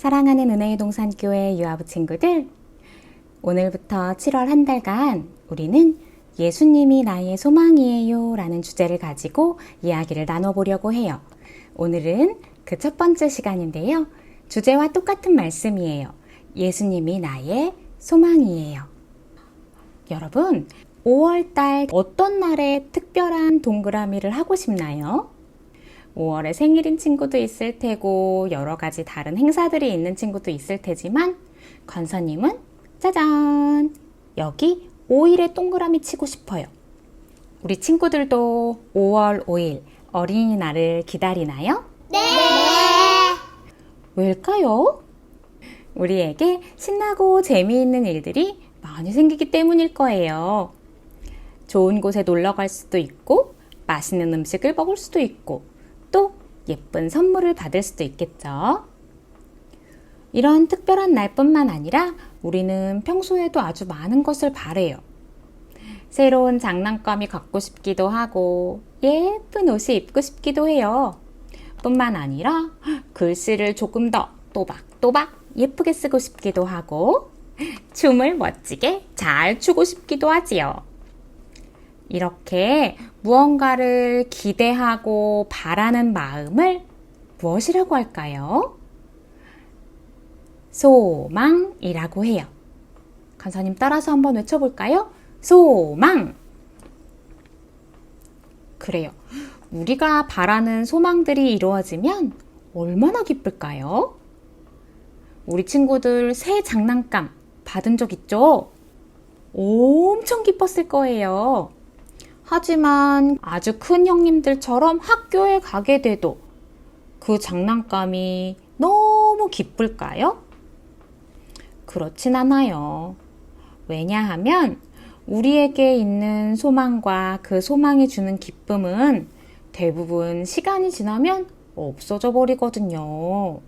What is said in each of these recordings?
사랑하는 은혜의 동산교회 유아부 친구들, 오늘부터 7월 한 달간 우리는 예수님이 나의 소망이에요 라는 주제를 가지고 이야기를 나눠보려고 해요. 오늘은 그 첫 번째 시간인데요. 주제와 똑같은 말씀이에요. 예수님이 나의 소망이에요. 여러분, 5월달 어떤 날에 특별한 동그라미를 하고 싶나요? 5월에 생일인 친구도 있을 테고 여러 가지 다른 행사들이 있는 친구도 있을 테지만 권사님은 짜잔! 여기 5일에 동그라미 치고 싶어요. 우리 친구들도 5월 5일 어린이날을 기다리나요? 네! 왜일까요? 우리에게 신나고 재미있는 일들이 많이 생기기 때문일 거예요. 좋은 곳에 놀러 갈 수도 있고 맛있는 음식을 먹을 수도 있고 또 예쁜 선물을 받을 수도 있겠죠. 이런 특별한 날뿐만 아니라 우리는 평소에도 아주 많은 것을 바래요. 새로운 장난감이 갖고 싶기도 하고 예쁜 옷이 입고 싶기도 해요. 뿐만 아니라 글씨를 조금 더 또박또박 예쁘게 쓰고 싶기도 하고 춤을 멋지게 잘 추고 싶기도 하지요. 이렇게 무언가를 기대하고 바라는 마음을 무엇이라고 할까요? 소망이라고 해요. 간사님 따라서 한번 외쳐볼까요? 소망! 그래요. 우리가 바라는 소망들이 이루어지면 얼마나 기쁠까요? 우리 친구들 새 장난감 받은 적 있죠? 엄청 기뻤을 거예요. 하지만 아주 큰 형님들처럼 학교에 가게 돼도 그 장난감이 너무 기쁠까요? 그렇진 않아요. 왜냐하면 우리에게 있는 소망과 그 소망이 주는 기쁨은 대부분 시간이 지나면 없어져 버리거든요.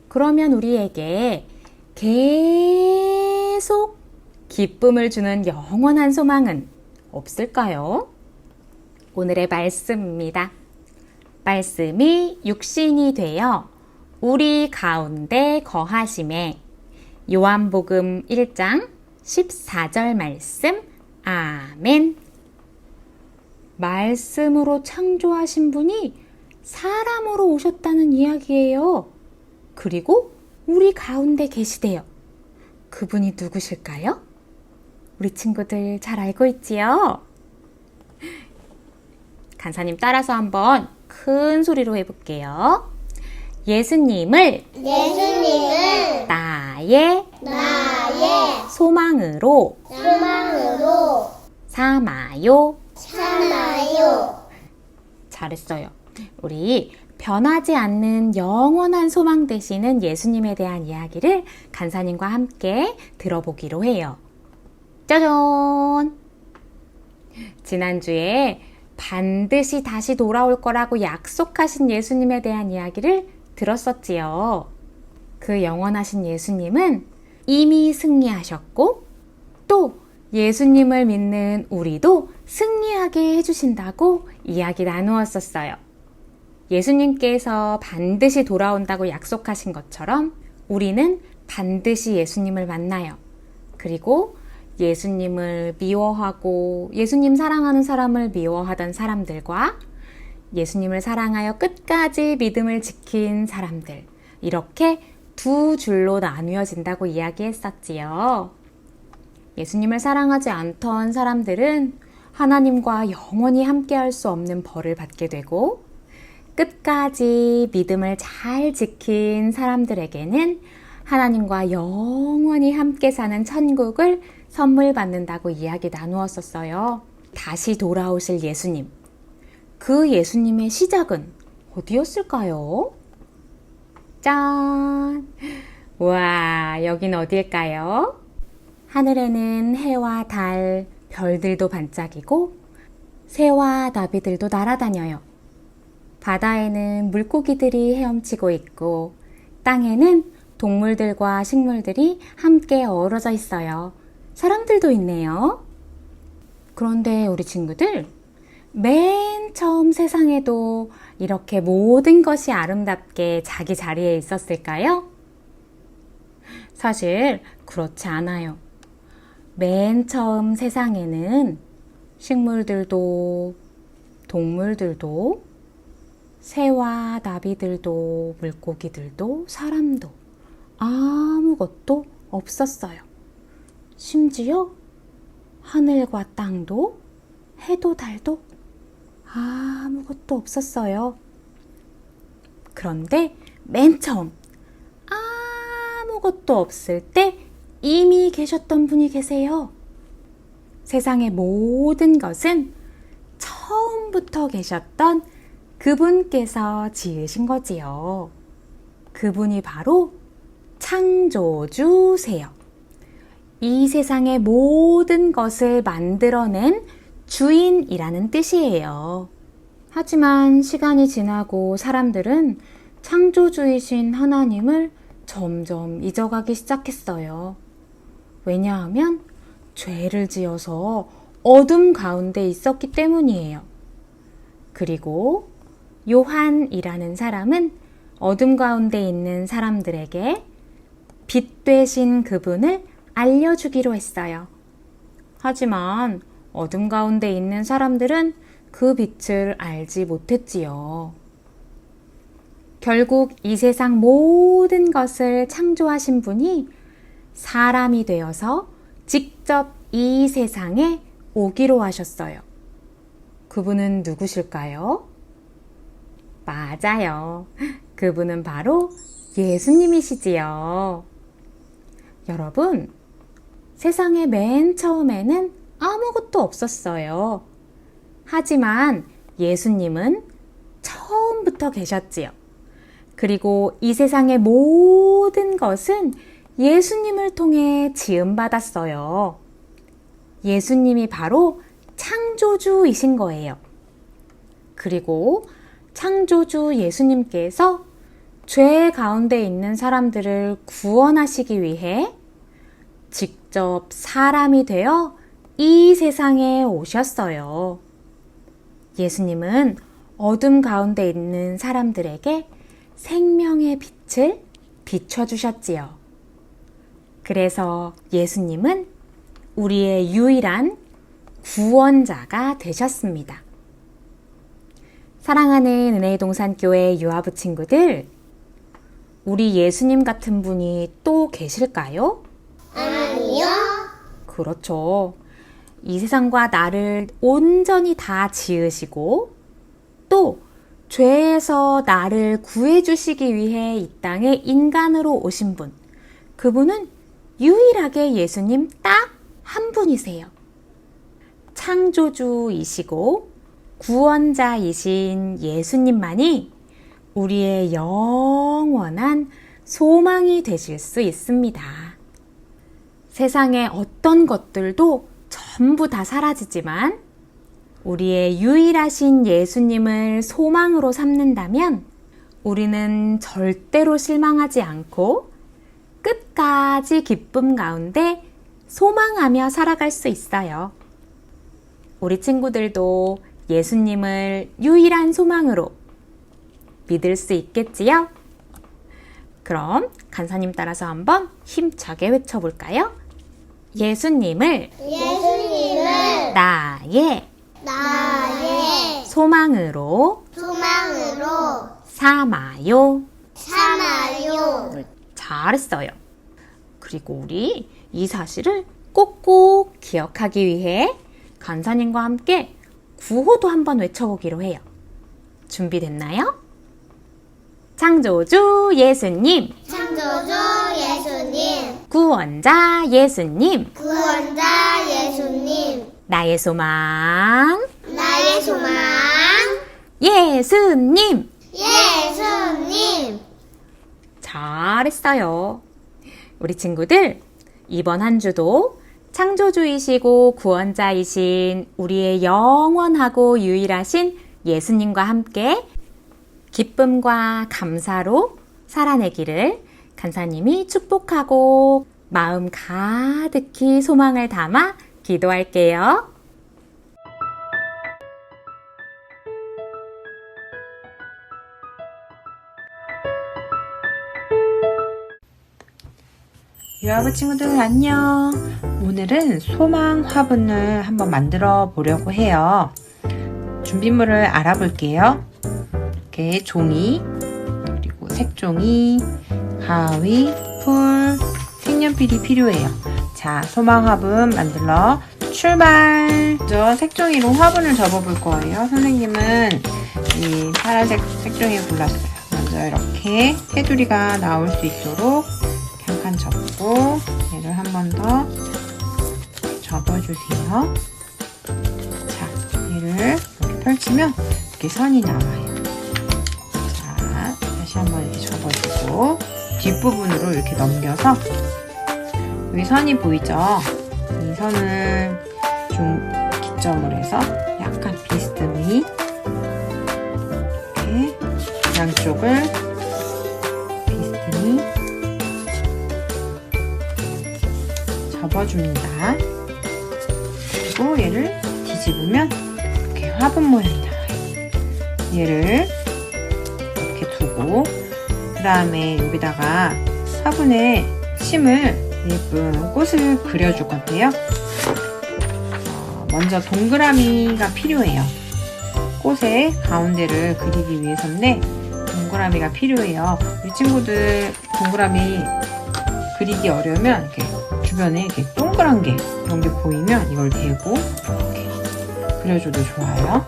그러면 우리에게 계속 기쁨을 주는 영원한 소망은 없을까요? 오늘의 말씀입니다. 말씀이 육신이 되어 우리 가운데 거하심에 요한복음 1장 14절 말씀 아멘. 말씀으로 창조하신 분이 사람으로 오셨다는 이야기예요. 그리고 우리 가운데 계시대요. 그분이 누구실까요? 우리 친구들 잘 알고 있지요? 간사님 따라서 한번 큰 소리로 해볼게요. 예수님을 나의 소망으로 삼아요. 잘했어요. 우리 변하지 않는 영원한 소망 되시는 예수님에 대한 이야기를 간사님과 함께 들어보기로 해요. 짜잔! 지난주에 반드시 다시 돌아올 거라고 약속하신 예수님에 대한 이야기를 들었었지요. 그 영원하신 예수님은 이미 승리하셨고 또 예수님을 믿는 우리도 승리하게 해주신다고 이야기 나누었었어요. 예수님께서 반드시 돌아온다고 약속하신 것처럼 우리는 반드시 예수님을 만나요. 그리고 예수님을 미워하고 예수님 사랑하는 사람을 미워하던 사람들과 예수님을 사랑하여 끝까지 믿음을 지킨 사람들, 이렇게 두 줄로 나뉘어진다고 이야기했었지요. 예수님을 사랑하지 않던 사람들은 하나님과 영원히 함께할 수 없는 벌을 받게 되고 끝까지 믿음을 잘 지킨 사람들에게는 하나님과 영원히 함께 사는 천국을 선물 받는다고 이야기 나누었었어요. 다시 돌아오실 예수님. 그 예수님의 시작은 어디였을까요? 짠! 와, 여긴 어딜까요? 하늘에는 해와 달, 별들도 반짝이고 새와 나비들도 날아다녀요. 바다에는 물고기들이 헤엄치고 있고 땅에는 동물들과 식물들이 함께 어우러져 있어요. 사람들도 있네요. 그런데 우리 친구들, 맨 처음 세상에도 이렇게 모든 것이 아름답게 자기 자리에 있었을까요? 사실 그렇지 않아요. 맨 처음 세상에는 식물들도 동물들도 새와 나비들도 물고기들도 사람도 아무것도 없었어요. 심지어 하늘과 땅도 해도 달도 아무것도 없었어요. 그런데 맨 처음 아무것도 없을 때 이미 계셨던 분이 계세요. 세상의 모든 것은 처음부터 계셨던 그분께서 지으신 거지요. 그분이 바로 창조주세요. 이 세상의 모든 것을 만들어낸 주인이라는 뜻이에요. 하지만 시간이 지나고 사람들은 창조주이신 하나님을 점점 잊어가기 시작했어요. 왜냐하면 죄를 지어서 어둠 가운데 있었기 때문이에요. 그리고 요한이라는 사람은 어둠 가운데 있는 사람들에게 빛 되신 그분을 알려주기로 했어요. 하지만 어둠 가운데 있는 사람들은 그 빛을 알지 못했지요. 결국 이 세상 모든 것을 창조하신 분이 사람이 되어서 직접 이 세상에 오기로 하셨어요. 그분은 누구실까요? 맞아요. 그분은 바로 예수님이시지요. 여러분, 세상의 맨 처음에는 아무것도 없었어요. 하지만 예수님은 처음부터 계셨지요. 그리고 이 세상의 모든 것은 예수님을 통해 지음받았어요. 예수님이 바로 창조주이신 거예요. 그리고 창조주 예수님께서 죄 가운데 있는 사람들을 구원하시기 위해 직접 사람이 되어 이 세상에 오셨어요. 예수님은 어둠 가운데 있는 사람들에게 생명의 빛을 비춰주셨지요. 그래서 예수님은 우리의 유일한 구원자가 되셨습니다. 사랑하는 은혜의 동산교회 유아부 친구들, 우리 예수님 같은 분이 또 계실까요? 아니요. 그렇죠. 이 세상과 나를 온전히 다 지으시고 또 죄에서 나를 구해주시기 위해 이 땅에 인간으로 오신 분, 그분은 유일하게 예수님 딱 한 분이세요. 창조주이시고 구원자이신 예수님만이 우리의 영원한 소망이 되실 수 있습니다. 세상의 어떤 것들도 전부 다 사라지지만 우리의 유일하신 예수님을 소망으로 삼는다면 우리는 절대로 실망하지 않고 끝까지 기쁨 가운데 소망하며 살아갈 수 있어요. 우리 친구들도 예수님을 유일한 소망으로 믿을 수 있겠지요? 그럼 간사님 따라서 한번 힘차게 외쳐볼까요? 예수님을 나의 소망으로 삼아요. 잘했어요. 그리고 우리 이 사실을 꼭꼭 기억하기 위해 간사님과 함께 구호도 한번 외쳐보기로 해요. 준비됐나요? 창조주 예수님, 구원자 예수님, 나의 소망, 예수님. 잘했어요. 우리 친구들, 이번 한 주도 창조주이시고 구원자이신 우리의 영원하고 유일하신 예수님과 함께 기쁨과 감사로 살아내기를 간사님이 축복하고 마음 가득히 소망을 담아 기도할게요. 유아부 친구들 안녕. 오늘은 소망 화분을 한번 만들어 보려고 해요. 준비물을 알아볼게요. 이렇게 종이, 그리고 색종이, 가위, 풀, 색연필이 필요해요. 자, 소망 화분 만들러 출발! 먼저 색종이로 화분을 접어볼 거예요. 선생님은 이 파란색 색종이 골랐어요. 먼저 이렇게 테두리가 나올 수 있도록 한 칸 접고 얘를 한 번 더 접어주세요. 자, 얘를 이렇게 펼치면 이렇게 선이 나와요. 자, 다시 한번 이렇게 접어주고 뒷부분으로 이렇게 넘겨서 여기 선이 보이죠? 이 선을 좀 기점으로 해서 약간 비스듬히 이렇게 양쪽을 비스듬히 접어줍니다. 그리고 얘를 뒤집으면 이렇게 화분 모양이 나와요. 얘를 이렇게 두고 그 다음에 여기다가 화분에 심을 예쁜 꽃을 그려줄 건데요. 먼저 동그라미가 필요해요. 꽃의 가운데를 그리기 위해서인데 동그라미가 필요해요. 이 친구들 동그라미 그리기 어려우면 이렇게 주변에 이렇게 동그란 게 이런 게 보이면 이걸 대고 이렇게 그려줘도 좋아요.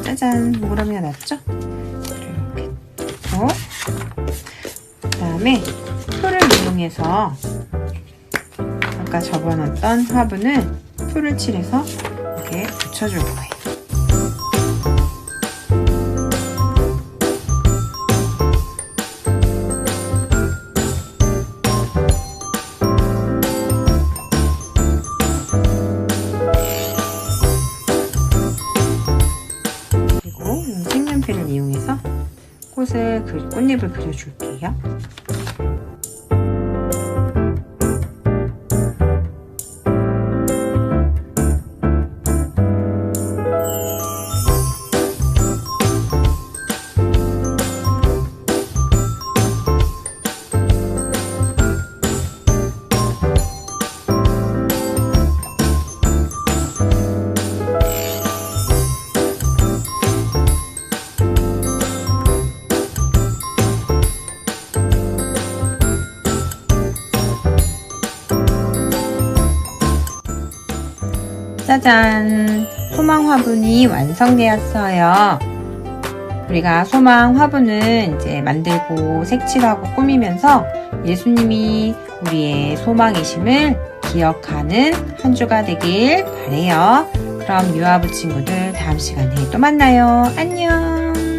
짜잔, 동그라미가 났죠? 이렇게 놓고 그 다음에 풀을 이용해서 아까 접어놨던 화분을 풀을 칠해서 이렇게 붙여줄 거예요. 그리고 이 색연필을 이용해서 꽃잎을 그려줄게요. 짜잔! 소망 화분이 완성되었어요. 우리가 소망 화분은 이제 만들고 색칠하고 꾸미면서 예수님이 우리의 소망이심을 기억하는 한 주가 되길 바래요. 그럼 유아부 친구들 다음 시간에 또 만나요. 안녕!